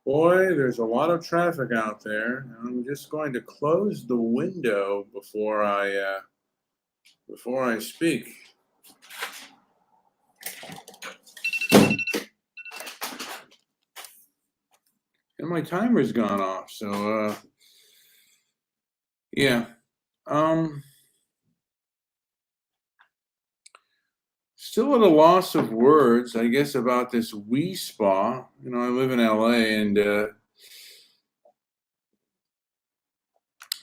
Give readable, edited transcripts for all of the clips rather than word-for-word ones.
Boy, there's a lot of traffic out there. I'm just going to close the window before I speak. And my timer's gone off, so yeah. Um Still at a loss of words, I guess, about this Wii Spa. I live in LA, and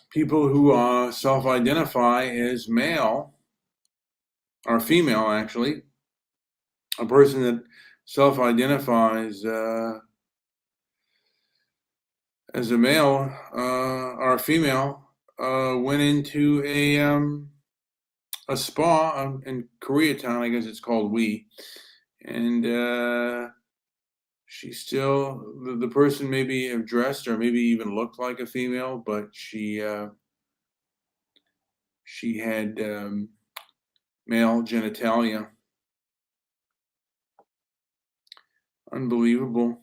people who self-identify as male or female, actually, a person that self-identifies as a male or a female went into a spa in Koreatown. I guess it's called Wii, and she still the person maybe have dressed or maybe even looked like a female, but she had male genitalia. Unbelievable.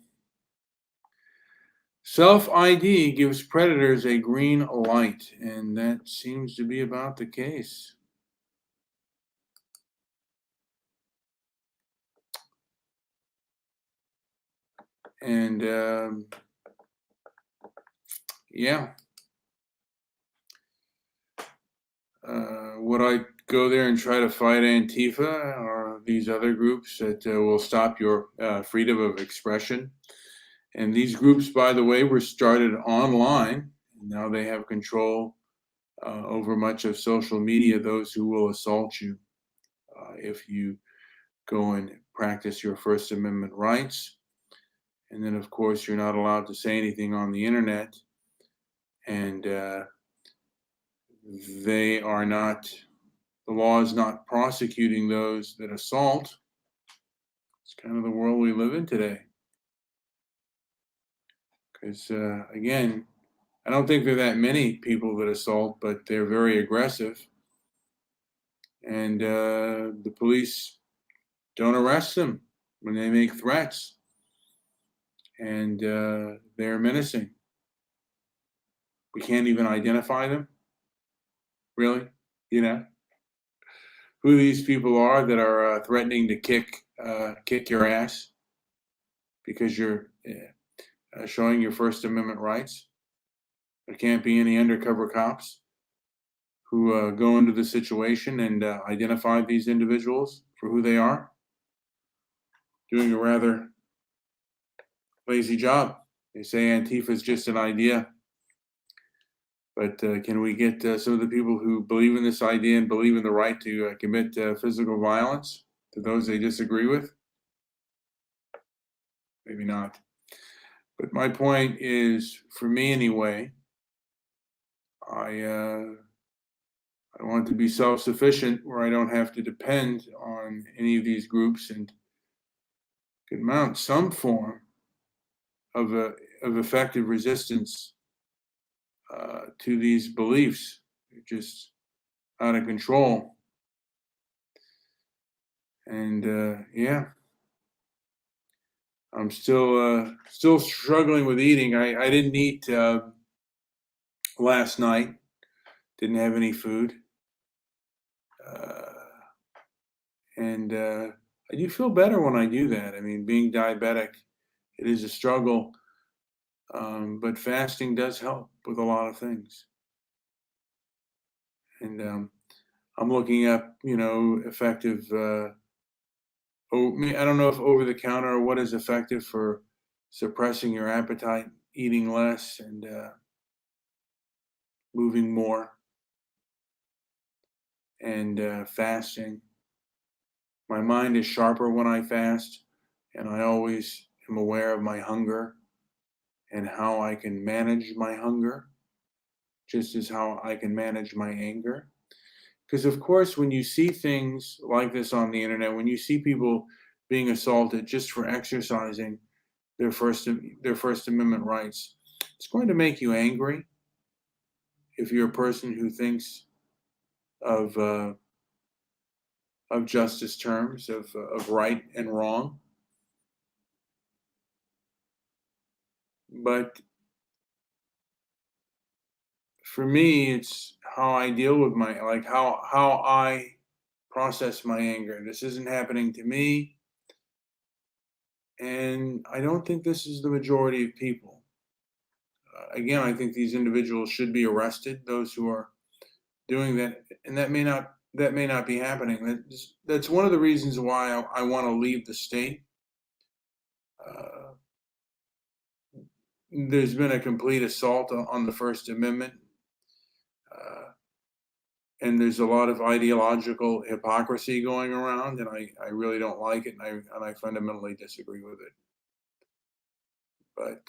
Self-ID gives predators a green light, and that seems to be about the case. And yeah, would I go there and try to fight Antifa or these other groups that will stop your freedom of expression? And these groups, by the way, were started online. Now they have control over much of social media, those who will assault you if you go and practice your First Amendment rights. And then, of course, you're not allowed to say anything on the internet. And they are not, the law is not prosecuting those that assault. It's kind of the world we live in today. Because, again, I don't think there are that many people that assault, but they're very aggressive. And the police don't arrest them when they make threats. And they're menacing. We can't even identify them. Really? Who these people are that are threatening to kick your ass because you're showing your First Amendment rights. There can't be any undercover cops who go into the situation and identify these individuals for who they are. Doing a rather lazy job. They say Antifa is just an idea. But can we get some of the people who believe in this idea and believe in the right to commit physical violence to those they disagree with? Maybe not. But my point is, for me anyway, I want to be self-sufficient where I don't have to depend on any of these groups and can mount some form of effective resistance to these beliefs. They're just out of control. And yeah, I'm still struggling with eating. I didn't eat last night. Didn't have any food. And I do feel better when I do that. I mean, being diabetic, it is a struggle, but fasting does help with a lot of things. And I'm looking up, effective. I don't know if over the counter or what is effective for suppressing your appetite, eating less, and moving more, and fasting. My mind is sharper when I fast, and I always am aware of my hunger and how I can manage my hunger, just as how I can manage my anger. Because, of course, when you see things like this on the internet, when you see people being assaulted just for exercising their First Amendment rights, it's going to make you angry if you're a person who thinks of justice terms, of right and wrong. But for me, it's how I deal with how I process my anger. This isn't happening to me, and I don't think this is the majority of people. Again, I think these individuals should be arrested. Those who are doing that, and that may not be happening. That's one of the reasons why I want to leave the state. Uh, there's been a complete assault on the First Amendment, uh, and there's a lot of ideological hypocrisy going around, and I really don't like it, and I fundamentally disagree with it. But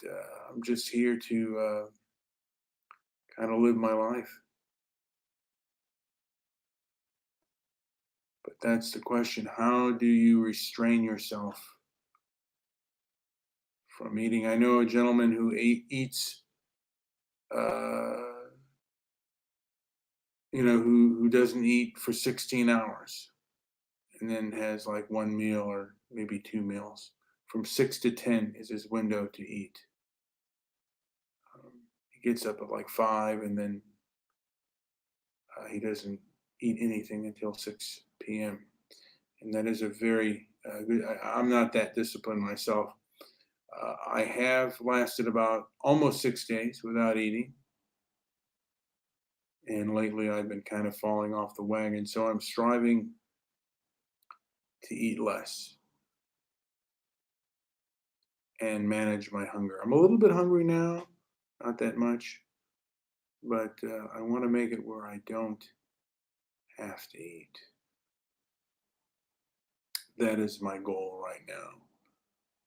I'm just here to kind of live my life. But that's the question: how do you restrain yourself from eating? I know a gentleman who eats, uh, who doesn't eat for 16 hours and then has like one meal or maybe two meals. From 6 to 10 is his window to eat. He gets up at like 5 and then he doesn't eat anything until 6 p.m. And that is a very good. I'm not that disciplined myself. I have lasted about almost 6 days without eating. And lately I've been kind of falling off the wagon. So I'm striving to eat less and manage my hunger. I'm a little bit hungry now, not that much, but I want to make it where I don't have to eat. That is my goal right now,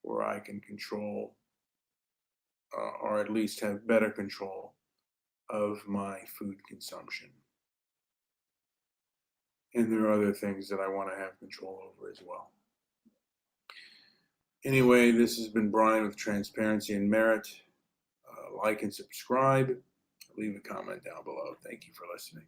where I can control, or at least have better control of my food consumption. And there are other things that I want to have control over as well. Anyway, this has been Brian with Transparency and Merit. Like and subscribe. Leave a comment down below. Thank you for listening.